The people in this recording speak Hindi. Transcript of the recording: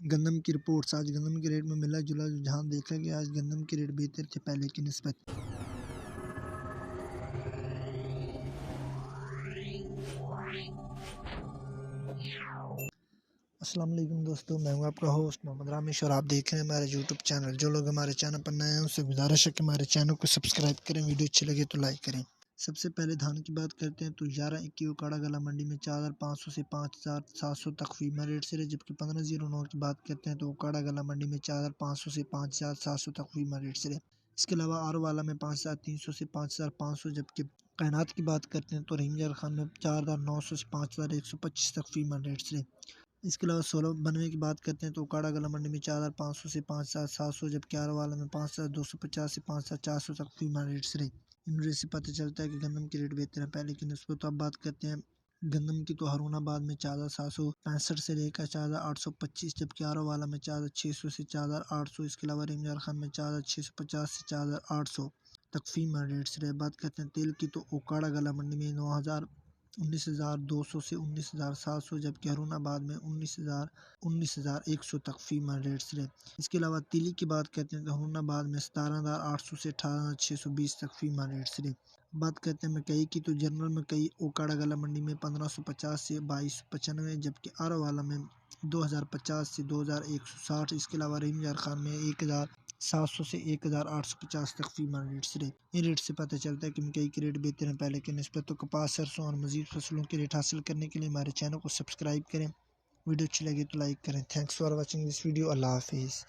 गंदम की रिपोर्ट्स। आज गंदम के रेट में मिला जुला रुझान देखा गया। आज गंदम के रेट बेहतर थे पहले की निस्बत। अस्सलाम वालेकुम दोस्तों, मैं हूं आपका होस्ट मोहम्मद रामिश और आप देख रहे हैं हमारे यूट्यूब चैनल। जो लोग हमारे चैनल पर नए हैं उनसे गुजारिश है कि हमारे चैनल को सब्सक्राइब करें, वीडियो अच्छी लगे तो लाइक करें। सबसे पहले धान की बात करते हैं तो 11-21 उकाड़ा गला मंडी में 4,500 से 5,700 तक फीमा रेट से रहे। जबकि 1509 की बात करते हैं तो उकाड़ा गला मंडी में 4,500 से 5,700 तक फीमा रेट से रहे। इसके अलावा आर वाला में 5,300 से 5,500। जबकि कैनात की बात करते हैं तो रहीम खान में 4,900 से 5,125 तक फीमा रेट से रहे। इसके अलावा 1692 की बात करते हैं तो उकाड़ा गला मंडी में 4,500 से 5,700। जबकि आर वाला में 5,250 से 5,400 तक फीमा रेट से रहे। इन रेट से पता चलता है कि गंदम की रेट बेहतर है पहले की निस्बत। तो अब बात करते हैं गंदम की तो हरूनाबाद में 4,765 से लेकर 4,825। जबकि आरो वाला में 4,600 से 4,800। इसके अलावा रिमजार खान में 4,650 से 4,800 तक फीमा रेट से रहे। बात करते हैं तेल की तो उकाड़ा गला मंडी में 19,200 से 19,700। जबकि हरूनाबाद में 19,100 तक फीमा रेट से रहे। इसके अलावा तिली की बात करते हैं तो हरूनाबाद में 17,800 से 18,620 तक फीमा रेट से रहे। बात करते हैं मकई की तो जनरल मकई ओकाड़ा गला मंडी में 1550 से 2295। जबकि आरा वाला में 2,050 से 2,160। इसके अलावा रिमजार खान में 1,700 से 1,850 तक फीमा रेट से रहे। इन रेट से पता चलता है कि मकई के रेट बेहतर हैं पहले के निस्बत। तो कपास, सरसों और मजीद फसलों के रेट हासिल करने के लिए हमारे चैनल को सब्सक्राइब करें, वीडियो अच्छी लगे तो लाइक करें। Thanks for watching this video. अल्लाह हाफिज़।